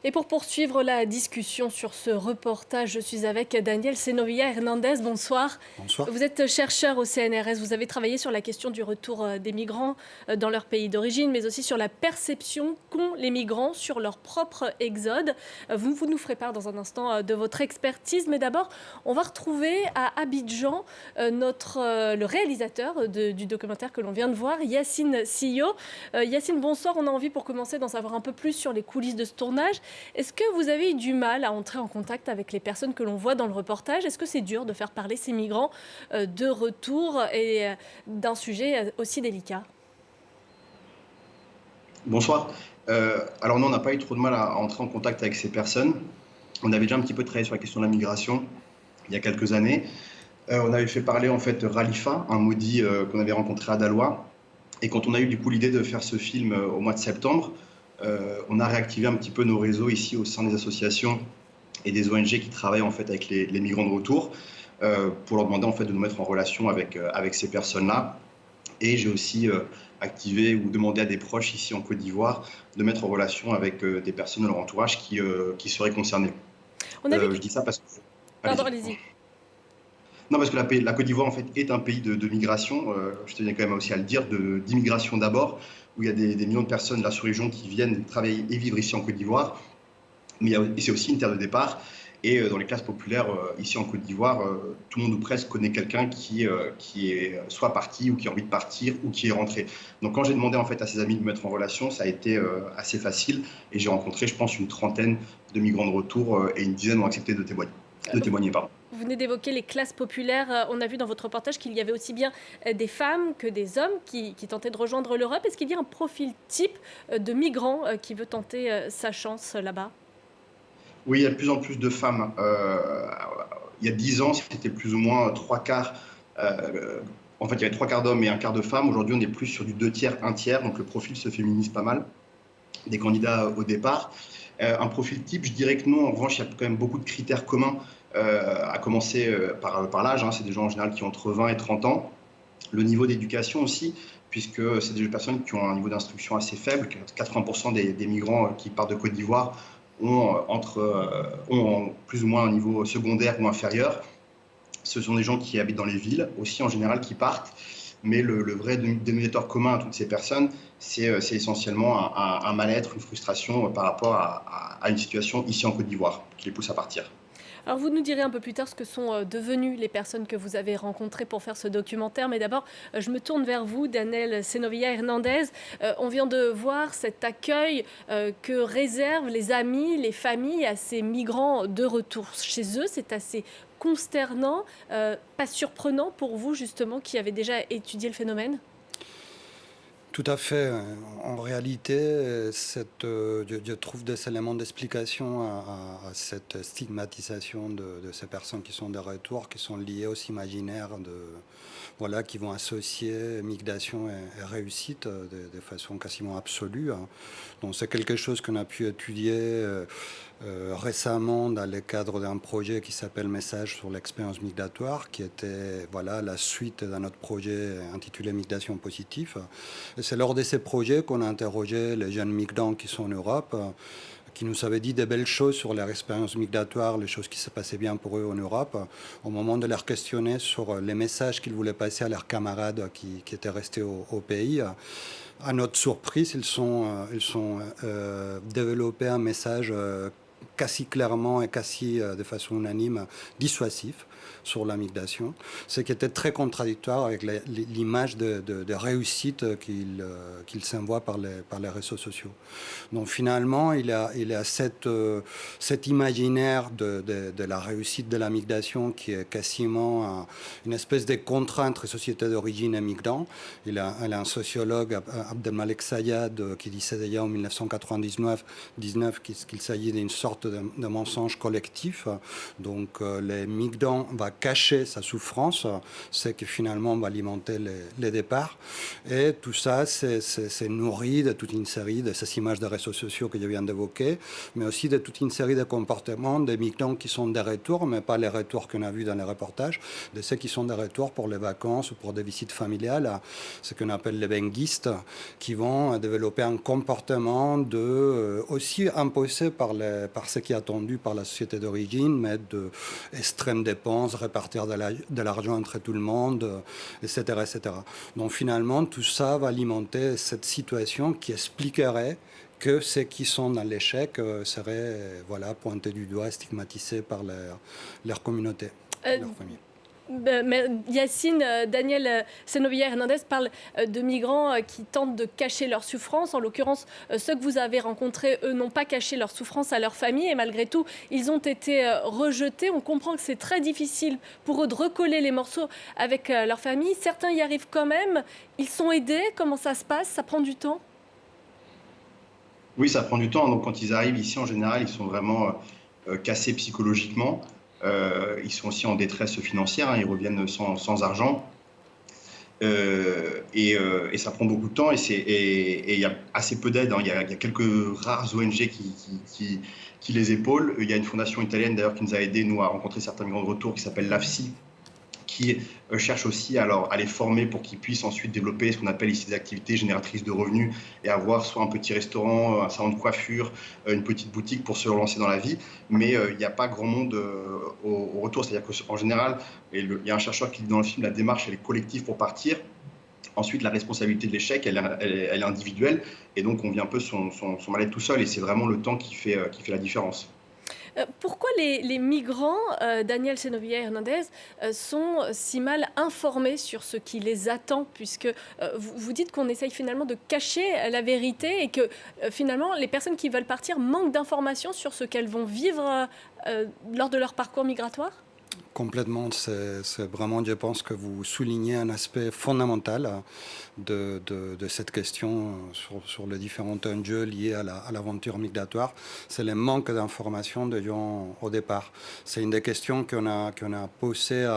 Et pour poursuivre la discussion sur ce reportage, je suis avec Daniel Senovilla Hernandez. Bonsoir. Bonsoir. Vous êtes chercheur au CNRS. Vous avez travaillé sur la question du retour des migrants dans leur pays d'origine, mais aussi sur la perception qu'ont les migrants sur leur propre exode. Vous nous ferez part dans un instant de votre expertise. Mais d'abord, on va retrouver à Abidjan le réalisateur du documentaire que l'on vient de voir, Yacine Sio. Yacine, bonsoir. On a envie pour commencer d'en savoir un peu plus sur les coulisses de ce tournage. Est-ce que vous avez eu du mal à entrer en contact avec les personnes que l'on voit dans le reportage? Est-ce que c'est dur de faire parler ces migrants de retour et d'un sujet aussi délicat? Bonsoir. Alors non, on n'a pas eu trop de mal à entrer en contact avec ces personnes. On avait déjà un petit peu travaillé sur la question de la migration il y a quelques années. On avait fait parler en fait Ralifa, un maudit qu'on avait rencontré à Dalois. Et quand on a eu du coup l'idée de faire ce film au mois de septembre, on a réactivé un petit peu nos réseaux ici au sein des associations et des ONG qui travaillent en fait avec les migrants de retour pour leur demander en fait de nous mettre en relation avec ces personnes-là. Et j'ai aussi activé ou demandé à des proches ici en Côte d'Ivoire de mettre en relation avec des personnes de leur entourage qui seraient concernées. On a vu que... Je dis ça parce que... Pardon, Allez-y. allez-y. Non, parce que la Côte d'Ivoire en fait est un pays de migration, je tenais quand même aussi à le dire, d'immigration d'abord, où il y a des millions de personnes là sur région qui viennent travailler et vivre ici en Côte d'Ivoire, mais c'est aussi une terre de départ. Et dans les classes populaires, ici en Côte d'Ivoire, tout le monde ou presque connaît quelqu'un qui est soit parti ou qui a envie de partir ou qui est rentré. Donc quand j'ai demandé en fait à ses amis de me mettre en relation, ça a été assez facile et j'ai rencontré, je pense, une trentaine de migrants de retour et une dizaine ont accepté de témoigner. Pardon. Vous venez d'évoquer les classes populaires. On a vu dans votre reportage qu'il y avait aussi bien des femmes que des hommes qui tentaient de rejoindre l'Europe. Est-ce qu'il y a un profil type de migrant qui veut tenter sa chance là-bas? Oui, il y a de plus en plus de femmes. Il y a 10 ans, c'était plus ou moins trois quarts. En fait, il y avait trois quarts d'hommes et un quart de femmes. Aujourd'hui, on est plus sur du deux tiers, un tiers. Donc, le profil se féminise pas mal des candidats au départ. Un profil type, je dirais que non. En revanche, il y a quand même beaucoup de critères communs, à commencer par l'âge. C'est des gens en général qui ont entre 20 et 30 ans. Le niveau d'éducation aussi, puisque c'est des personnes qui ont un niveau d'instruction assez faible. 80% des migrants qui partent de Côte d'Ivoire ont plus ou moins un niveau secondaire ou inférieur. Ce sont des gens qui habitent dans les villes, aussi en général qui partent. Mais le vrai dénominateur commun à toutes ces personnes, c'est essentiellement un mal-être, une frustration par rapport à une situation ici en Côte d'Ivoire qui les pousse à partir. Alors vous nous direz un peu plus tard ce que sont devenues les personnes que vous avez rencontrées pour faire ce documentaire. Mais d'abord, je me tourne vers vous, Daniel Senovilla Hernandez. On vient de voir cet accueil que réservent les amis, les familles à ces migrants de retour chez eux. C'est assez consternant, pas surprenant pour vous justement qui avez déjà étudié le phénomène? Tout à fait. En réalité, je trouve des éléments d'explication à cette stigmatisation de ces personnes qui sont de retour, qui sont liées aux imaginaires voilà, qui vont associer migration et réussite de façon quasiment absolue. Donc c'est quelque chose qu'on a pu étudier récemment dans le cadre d'un projet qui s'appelle Message sur l'expérience migratoire, qui était voilà, la suite de notre projet intitulé Migration positive. Et c'est lors de ces projets qu'on a interrogé les jeunes migrants qui sont en Europe, qui nous avaient dit des belles choses sur leur expérience migratoire, les choses qui se passaient bien pour eux en Europe, au moment de leur questionner sur les messages qu'ils voulaient passer à leurs camarades qui étaient restés au pays. À notre surprise, ils ont développé un message quasi clairement et quasi de façon unanime dissuasif sur la migration, ce qui était très contradictoire avec l'image de réussite qu'ils s'envoient par les réseaux sociaux. Donc finalement, il y a cet imaginaire de la réussite de la migration qui est quasiment une espèce de contrainte entre sociétés d'origine et migrants. Il y a un sociologue, Abdelmalek Sayad, qui disait déjà en 1999 qu'il s'agit d'une sorte de mensonge collectif. Donc les migrants vont cacher sa souffrance, c'est que finalement va alimenter les départs. Et tout ça, c'est nourri de toute une série de ces images de réseaux sociaux que je viens d'évoquer, mais aussi de toute une série de comportements des migrants qui sont de retour, mais pas les retours qu'on a vus dans les reportages, de ceux qui sont de retour pour les vacances ou pour des visites familiales, ce qu'on appelle les benguistes, qui vont développer un comportement aussi imposé par ce qui est attendu par la société d'origine, mais d'extrêmes dépenses, répartir de l'argent entre tout le monde, etc., etc. Donc finalement, tout ça va alimenter cette situation qui expliquerait que ceux qui sont dans l'échec seraient pointés du doigt, stigmatisés par leur communauté, leur famille. Yacine, Daniel Senobière-Hernandez parle de migrants qui tentent de cacher leur souffrance. En l'occurrence, ceux que vous avez rencontrés, eux, n'ont pas caché leur souffrance à leur famille et malgré tout, ils ont été rejetés. On comprend que c'est très difficile pour eux de recoller les morceaux avec leur famille. Certains y arrivent quand même. Ils sont aidés. Comment ça se passe? Ça prend du temps? Oui, ça prend du temps. Donc, quand ils arrivent ici, en général, ils sont vraiment cassés psychologiquement. Ils sont aussi en détresse financière, hein, ils reviennent sans argent. Et ça prend beaucoup de temps et il y a assez peu d'aide. Hein. Il y a quelques rares ONG qui les épaulent. Il y a une fondation italienne d'ailleurs qui nous a aidés, nous, à rencontrer certains migrants de retour qui s'appelle l'AFSI, qui cherche aussi à les former pour qu'ils puissent ensuite développer ce qu'on appelle ici des activités génératrices de revenus et avoir soit un petit restaurant, un salon de coiffure, une petite boutique pour se relancer dans la vie. Mais il n'y a pas grand monde au retour. C'est-à-dire qu'en général, il y a un chercheur qui dit dans le film, la démarche elle est collective pour partir. Ensuite, la responsabilité de l'échec, elle est individuelle. Et donc, on vit un peu son mal-être tout seul. Et c'est vraiment le temps qui fait la différence. Pourquoi les migrants, Daniel Senobière-Hernandez, sont si mal informés sur ce qui les attend? Puisque vous dites qu'on essaye finalement de cacher la vérité et que finalement les personnes qui veulent partir manquent d'informations sur ce qu'elles vont vivre lors de leur parcours migratoire? Complètement, c'est vraiment, je pense que vous soulignez un aspect fondamental de cette question sur les différents enjeux liés à l'aventure migratoire. C'est le manque d'informations des gens au départ. C'est une des questions qu'on a posées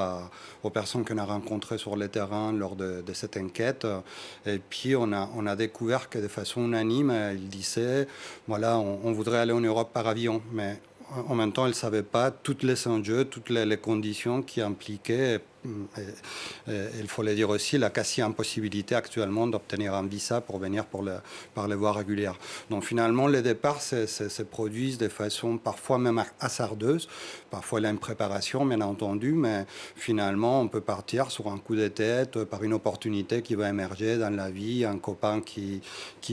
aux personnes qu'on a rencontrées sur le terrain lors de cette enquête. Et puis, on a découvert que de façon unanime, ils disaient, voilà, on voudrait aller en Europe par avion, mais en même temps, ils ne savaient pas tous les enjeux, toutes les conditions qui impliquaient, il faut le dire aussi, la quasi-impossibilité actuellement d'obtenir un visa pour venir par les voies régulières. Donc finalement, les départs se produisent de façon parfois même hasardeuse. Parfois, il y a une préparation, bien entendu, mais finalement, on peut partir sur un coup de tête, par une opportunité qui va émerger dans la vie, un copain qui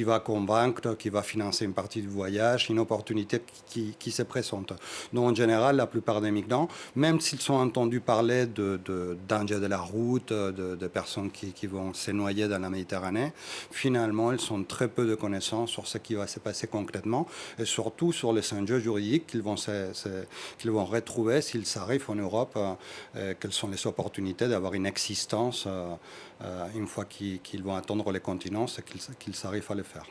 va convaincre, qui va financer une partie du voyage, une opportunité qui se présente. Donc en général, la plupart des migrants, même s'ils ont entendu parler de danger de la route, de personnes qui vont se noyer dans la Méditerranée, finalement, ils ont très peu de connaissances sur ce qui va se passer concrètement et surtout sur les enjeux juridiques qu'ils vont retrouver s'ils arrivent en Europe, quelles sont les opportunités d'avoir une existence une fois qu'ils vont attendre les continents, c'est qu'ils arrivent à le faire.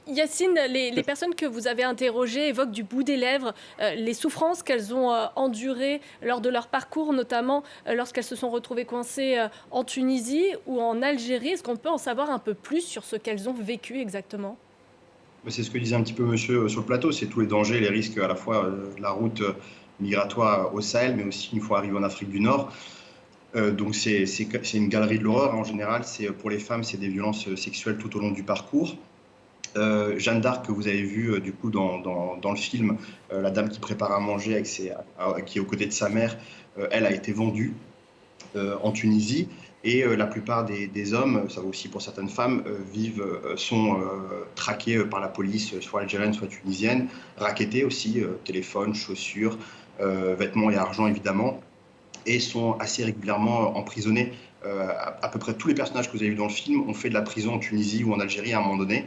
Yacine, les personnes que vous avez interrogées évoquent du bout des lèvres les souffrances qu'elles ont endurées lors de leur parcours, notamment lorsqu'elles se sont retrouvées coincées en Tunisie ou en Algérie. Est-ce qu'on peut en savoir un peu plus sur ce qu'elles ont vécu exactement? C'est ce que disait un petit peu monsieur sur le plateau, c'est tous les dangers, les risques à la fois de la route migratoire au Sahel, mais aussi une fois arrivé en Afrique du Nord. Donc c'est une galerie de l'horreur en général. Pour les femmes, c'est des violences sexuelles tout au long du parcours. Jeanne d'Arc, que vous avez vu du coup dans le film, la dame qui prépare à manger qui est aux côtés de sa mère, elle a été vendue en Tunisie. Et la plupart des hommes, ça vaut aussi pour certaines femmes, sont traqués par la police, soit algérienne, soit tunisienne, rackettés aussi, téléphone, chaussures, vêtements et argent évidemment, et sont assez régulièrement emprisonnés. À peu près tous les personnages que vous avez vus dans le film ont fait de la prison en Tunisie ou en Algérie à un moment donné,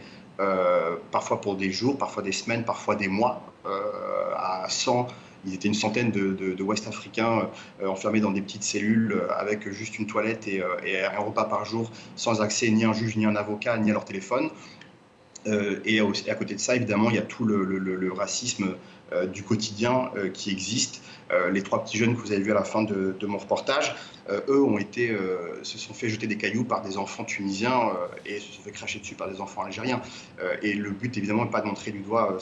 parfois pour des jours, parfois des semaines, parfois des mois, à 100. Ils étaient une centaine de Ouest-Africains enfermés dans des petites cellules avec juste une toilette et un repas par jour, sans accès ni à un juge, ni à un avocat, ni à leur téléphone. Et à côté de ça, évidemment, il y a tout le racisme du quotidien qui existe. Les trois petits jeunes que vous avez vus à la fin de mon reportage, eux se sont fait jeter des cailloux par des enfants tunisiens et se sont fait cracher dessus par des enfants algériens. Et le but, évidemment, n'est pas de montrer du doigt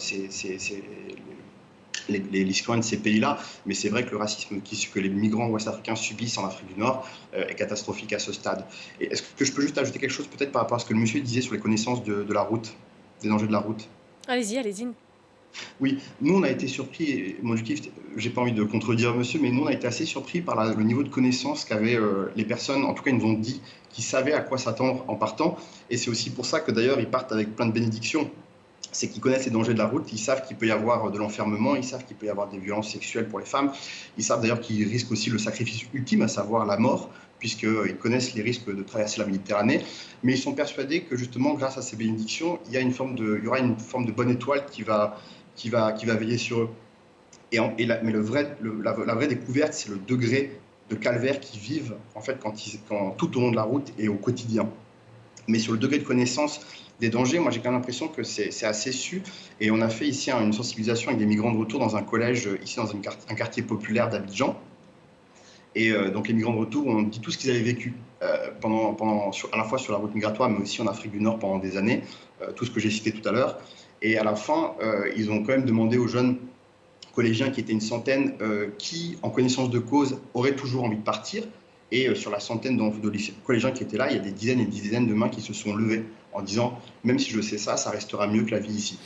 les citoyens de ces pays-là, mais c'est vrai que le racisme que les migrants ouest-africains subissent en Afrique du Nord est catastrophique à ce stade. Et est-ce que je peux juste ajouter quelque chose peut-être par rapport à ce que le monsieur disait sur les connaissances de la route, des dangers de la route? Allez-y, allez-y. Oui, nous on a été surpris, et mon objectif, j'ai pas envie de contredire monsieur, mais nous on a été assez surpris par le niveau de connaissance qu'avaient les personnes, en tout cas ils nous ont dit qu'ils savaient à quoi s'attendre en partant, et c'est aussi pour ça que d'ailleurs ils partent avec plein de bénédictions. C'est qu'ils connaissent les dangers de la route, ils savent qu'il peut y avoir de l'enfermement, ils savent qu'il peut y avoir des violences sexuelles pour les femmes, ils savent d'ailleurs qu'ils risquent aussi le sacrifice ultime, à savoir la mort, puisqu'ils connaissent les risques de traverser la Méditerranée, mais ils sont persuadés que justement grâce à ces bénédictions, il y aura une forme de bonne étoile qui va veiller sur eux. Mais la vraie découverte, c'est le degré de calvaire qu'ils vivent en fait, tout au long de la route et au quotidien. Mais sur le degré de connaissance des dangers, moi j'ai quand même l'impression que c'est assez su. Et on a fait ici une sensibilisation avec des migrants de retour dans un collège, ici dans un quartier populaire d'Abidjan. Et donc les migrants de retour, on dit tout ce qu'ils avaient vécu à la fois sur la route migratoire, mais aussi en Afrique du Nord pendant des années, tout ce que j'ai cité tout à l'heure. Et à la fin, ils ont quand même demandé aux jeunes collégiens, qui étaient une centaine, qui, en connaissance de cause, auraient toujours envie de partir. Et sur la centaine de collégiens qui étaient là, il y a des dizaines et des dizaines de mains qui se sont levées en disant « même si je sais ça, ça restera mieux que la vie ici ».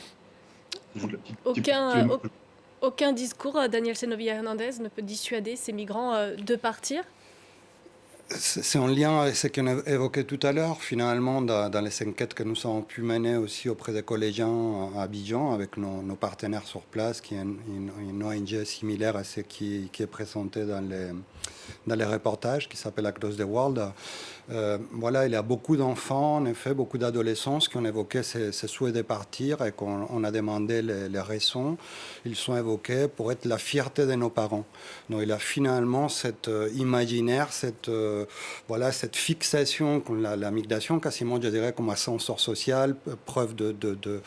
Aucun discours, Daniel Senovia Hernandez, ne peut dissuader ces migrants de partir? C'est en lien avec ce qu'on a évoqué tout à l'heure, finalement, dans les enquêtes que nous avons pu mener aussi auprès des collégiens à Abidjan, avec nos partenaires sur place, qui est une ONG similaire à ce qui est présenté dans les reportages, qui s'appelle Across the World. Voilà, il y a beaucoup d'enfants, en effet, beaucoup d'adolescents qui ont évoqué ces souhaits de partir et qu'on a demandé les raisons. Ils sont évoqués pour être la fierté de nos parents. Donc il y a finalement cet imaginaire, cette fixation, la migration, quasiment, je dirais, comme ascenseur social, preuve de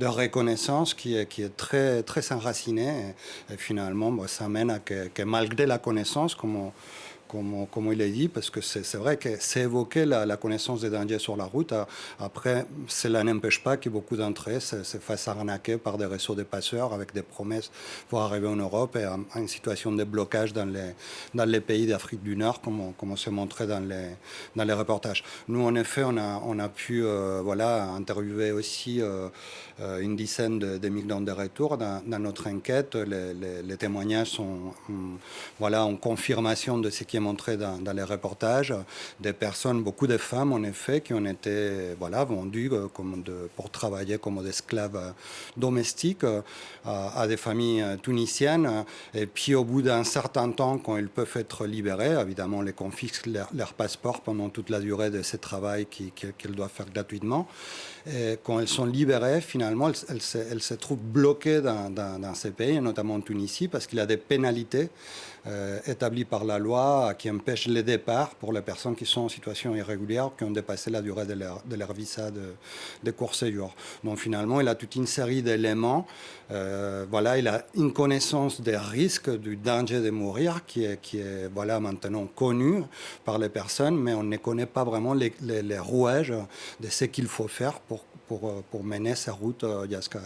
reconnaissance qui est très, très enracinée. Et finalement, ça mène à que malgré la connaissance, comme il est dit, parce que c'est vrai que c'est évoqué la connaissance des dangers sur la route. Après, cela n'empêche pas que beaucoup d'entre eux se fassent arnaquer par des réseaux de passeurs avec des promesses pour arriver en Europe et en une situation de blocage dans les pays d'Afrique du Nord, comme c'est montré dans les reportages. Nous, en effet, on a pu interviewer aussi une dizaine de migrants de retour. Dans notre enquête, les témoignages sont en confirmation de ce qui est montré dans les reportages, des personnes, beaucoup de femmes en effet, qui ont été vendues pour travailler comme des esclaves domestiques à des familles tunisiennes. Et puis au bout d'un certain temps, quand ils peuvent être libérés, évidemment, on les confisque leur passeport pendant toute la durée de ce travail qu'ils doivent faire gratuitement. Et quand elles sont libérées, finalement, elles se trouvent bloquées dans ces pays, notamment en Tunisie, parce qu'il y a des pénalités établies par la loi qui empêchent les départs pour les personnes qui sont en situation irrégulière, qui ont dépassé la durée de leur visa de court séjour. Donc finalement, il a toute une série d'éléments. Il a une connaissance des risques, du danger de mourir qui est maintenant connu par les personnes, mais on ne connaît pas vraiment les rouages de ce qu'il faut faire pour mener sa route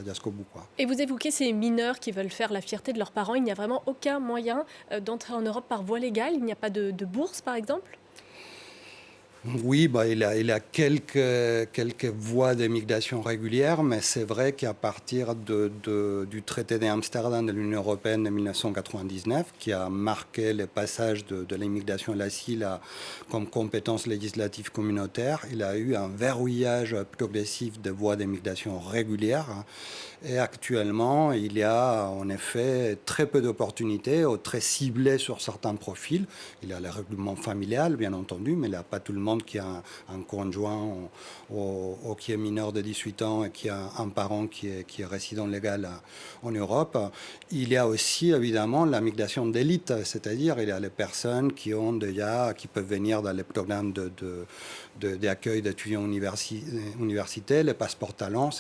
jusqu'au bout. Et vous évoquez ces mineurs qui veulent faire la fierté de leurs parents. Il n'y a vraiment aucun moyen d'entrer en Europe par voie légale? Il n'y a pas de bourse, par exemple? Oui, il a quelques voies d'immigration régulières, mais c'est vrai qu'à partir du traité d'Amsterdam de l'Union européenne de 1999, qui a marqué le passage de l'immigration et l'asile comme compétence législative communautaire, il a eu un verrouillage progressif des voies d'immigration régulières. Et actuellement, il y a en effet très peu d'opportunités, ou très ciblées sur certains profils. Il y a le regroupement familial, bien entendu, mais il n'y a pas tout le monde qui a un conjoint ou qui est mineur de 18 ans et qui a un parent qui est résident légal en Europe. Il y a aussi évidemment la migration d'élite, c'est-à-dire il y a les personnes qui peuvent venir dans les programmes d'accueil d'étudiants universitaires, les passeports talents,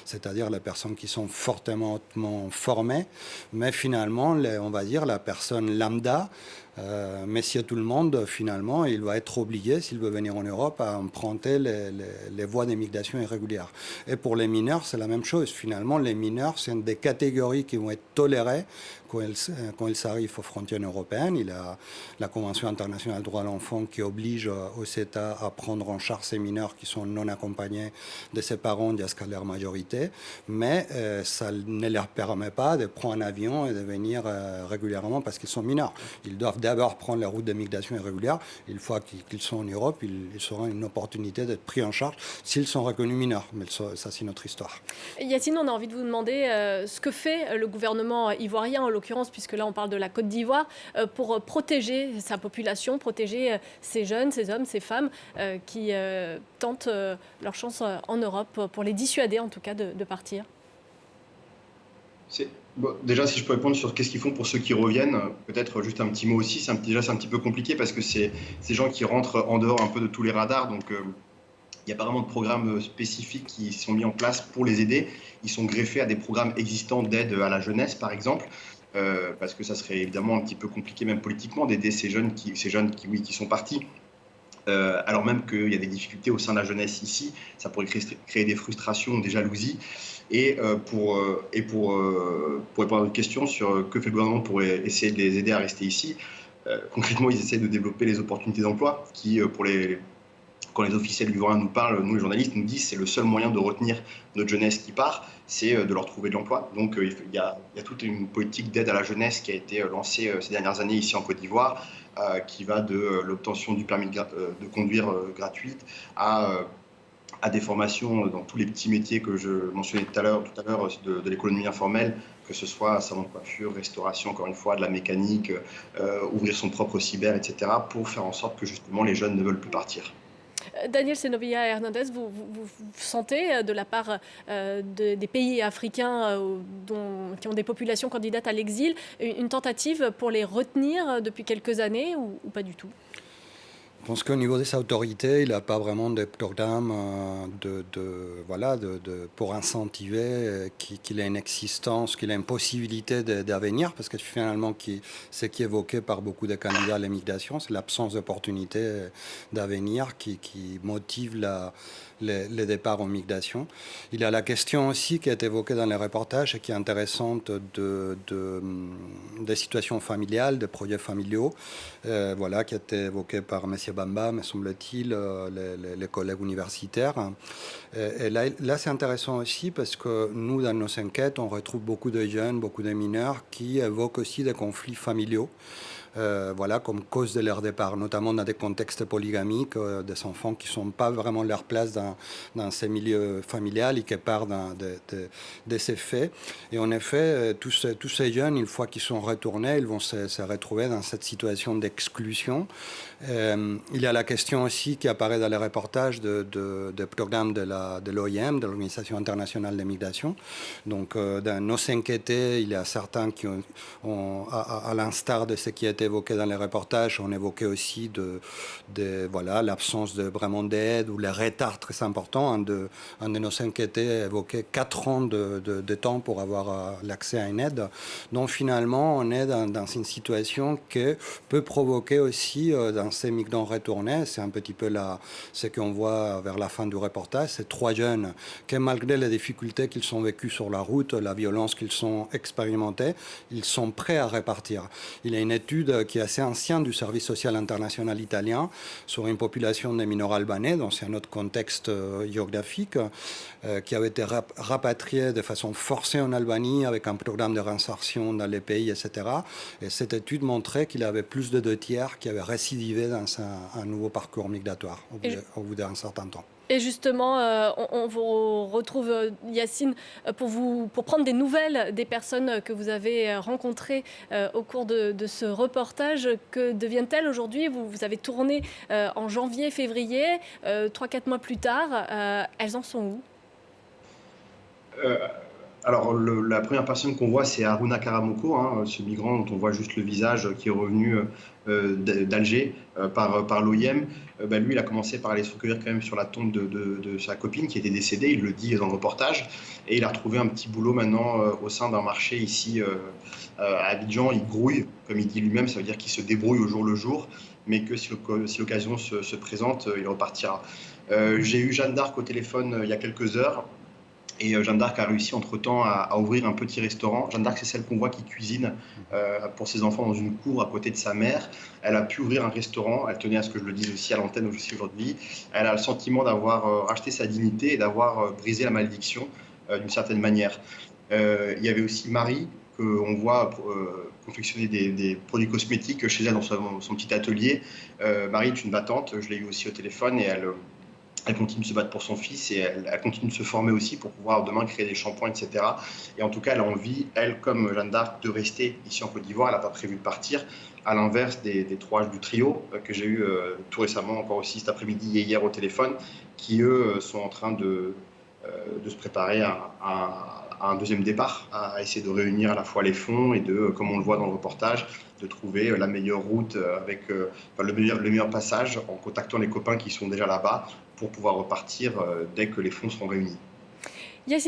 c'est-à-dire les personnes qui sont fortement formées, mais finalement, on va dire la personne lambda, Monsieur tout le monde, finalement, il va être obligé, s'il veut venir en Europe, à emprunter les voies d'immigration irrégulières. Et pour les mineurs, c'est la même chose. Finalement, les mineurs, c'est une des catégories qui vont être tolérées quand ils arrivent aux frontières européennes. Il y a la Convention internationale des droits de l'enfant qui oblige aux États à prendre en charge ces mineurs qui sont non accompagnés de ses parents jusqu'à leur majorité, mais ça ne leur permet pas de prendre un avion et de venir régulièrement parce qu'ils sont mineurs. Ils doivent d'abord prendre la route de migration irrégulière. Une fois qu'ils sont en Europe, ils auront une opportunité d'être pris en charge s'ils sont reconnus mineurs. Mais ça, c'est notre histoire. Yacine, on a envie de vous demander ce que fait le gouvernement ivoirien, en l'occurrence, puisque là on parle de la Côte d'Ivoire, pour protéger sa population, protéger ces jeunes, ces hommes, ces femmes qui tentent leur chance en Europe, pour les dissuader en tout cas de partir. Bon, déjà, si je peux répondre sur qu'est-ce qu'ils font pour ceux qui reviennent, peut-être juste un petit mot aussi. Déjà, c'est un petit peu compliqué parce que c'est ces gens qui rentrent en dehors un peu de tous les radars. Donc, il n'y a pas vraiment de programmes spécifiques qui sont mis en place pour les aider. Ils sont greffés à des programmes existants d'aide à la jeunesse, par exemple, parce que ça serait évidemment un petit peu compliqué, même politiquement, d'aider ces jeunes qui sont partis. Alors même qu'il y a des difficultés au sein de la jeunesse ici, ça pourrait créer des frustrations, des jalousies. Et pour répondre à votre question sur que fait le gouvernement pour essayer de les aider à rester ici, concrètement, ils essaient de développer les opportunités d'emploi qui, quand les officiels ivoiriens nous parlent, nous les journalistes nous disent c'est le seul moyen de retenir notre jeunesse qui part, c'est de leur trouver de l'emploi. Donc il y a toute une politique d'aide à la jeunesse qui a été lancée ces dernières années ici en Côte d'Ivoire, qui va de l'obtention du permis de conduire gratuite à des formations dans tous les petits métiers que je mentionnais tout à l'heure de l'économie informelle, que ce soit salon de coiffure, restauration, encore une fois, de la mécanique, ouvrir son propre cyber, etc., pour faire en sorte que justement les jeunes ne veulent plus partir. Daniel Senovia Hernandez, vous sentez de la part des pays africains qui ont des populations candidates à l'exil une tentative pour les retenir depuis quelques années ou pas du tout ? Je pense qu'au niveau des autorités, il n'y a pas vraiment de programme pour incentiver qu'il ait une existence, qu'il ait une possibilité d'avenir, parce que finalement, ce qui est évoqué par beaucoup de candidats à l'immigration, c'est l'absence d'opportunité d'avenir qui motive les départs en migration. Il y a la question aussi qui est évoquée dans les reportages et qui est intéressante des situations familiales, des projets familiaux, qui a été évoqué par M. Bamba, me semble-t-il, les collègues universitaires. Et là, c'est intéressant aussi parce que nous, dans nos enquêtes, on retrouve beaucoup de jeunes, beaucoup de mineurs qui évoquent aussi des conflits familiaux. Comme cause de leur départ, notamment dans des contextes polygamiques, des enfants qui ne sont pas vraiment leur place dans ces milieux familiales et qui partent de ces faits. Et en effet, tous ces jeunes, une fois qu'ils sont retournés, ils vont se retrouver dans cette situation d'exclusion. Il y a la question aussi qui apparaît dans les reportages des programmes de l'OIM, de l'Organisation internationale des migrations. Donc, dans nos enquêtés, il y a certains qui ont à l'instar de ce qui a été évoqué dans les reportages, on évoquait aussi l'absence de vraiment d'aide ou les retards très importants. Un de nos enquêtés évoquait 4 ans de temps pour avoir l'accès à une aide. Donc finalement, on est dans une situation qui peut provoquer aussi dans ces migrants retournés, c'est un petit peu ce qu'on voit vers la fin du reportage, ces 3 jeunes qui, malgré les difficultés qu'ils ont vécues sur la route, la violence qu'ils ont expérimentée, ils sont prêts à repartir. Il y a une étude qui est assez ancienne du Service social international italien sur une population de mineurs albanais, dans un autre contexte géographique, qui avait été rapatriés de façon forcée en Albanie avec un programme de réinsertion dans les pays, etc. Et cette étude montrait qu'il y avait plus de 2 tiers qui avaient récidivé dans un nouveau parcours migratoire au bout d'un certain temps. Et justement, on vous retrouve, Yacine, pour prendre des nouvelles des personnes que vous avez rencontrées au cours de ce reportage. Que deviennent-elles aujourd'hui? Vous avez tourné en janvier, février, 3-4 mois plus tard. Elles en sont où? Euh, alors, la première personne qu'on voit, c'est Haruna Karamoko, hein, ce migrant dont on voit juste le visage qui est revenu d'Alger par l'OIM. Lui, il a commencé par aller se recueillir quand même sur la tombe de sa copine qui était décédée, il le dit dans le reportage. Et il a retrouvé un petit boulot maintenant au sein d'un marché ici à Abidjan. Il grouille, comme il dit lui-même, ça veut dire qu'il se débrouille au jour le jour, mais que si l'occasion se présente, il repartira. J'ai eu Jeanne d'Arc au téléphone il y a quelques heures. Et Jeanne d'Arc a réussi entre-temps à ouvrir un petit restaurant. Jeanne d'Arc, c'est celle qu'on voit qui cuisine pour ses enfants dans une cour à côté de sa mère. Elle a pu ouvrir un restaurant. Elle tenait à ce que je le dise aussi à l'antenne aussi aujourd'hui. Elle a le sentiment d'avoir racheté sa dignité et d'avoir brisé la malédiction d'une certaine manière. Il y avait aussi Marie, qu'on voit confectionner des produits cosmétiques chez elle dans son petit atelier. Marie est une battante. Je l'ai eu aussi au téléphone et elle continue de se battre pour son fils et elle continue de se former aussi pour pouvoir demain créer des shampoings, etc. Et en tout cas, elle a envie, elle, comme Jeanne d'Arc, de rester ici en Côte d'Ivoire. Elle n'a pas prévu de partir, à l'inverse des trois du trio que j'ai eu tout récemment, encore aussi cet après-midi et hier au téléphone, qui, eux, sont en train de se préparer à un deuxième départ, à essayer de réunir à la fois les fonds et de, comme on le voit dans le reportage, de trouver la meilleure route avec le meilleur passage en contactant les copains qui sont déjà là-bas pour pouvoir repartir dès que les fonds seront réunis. Yacine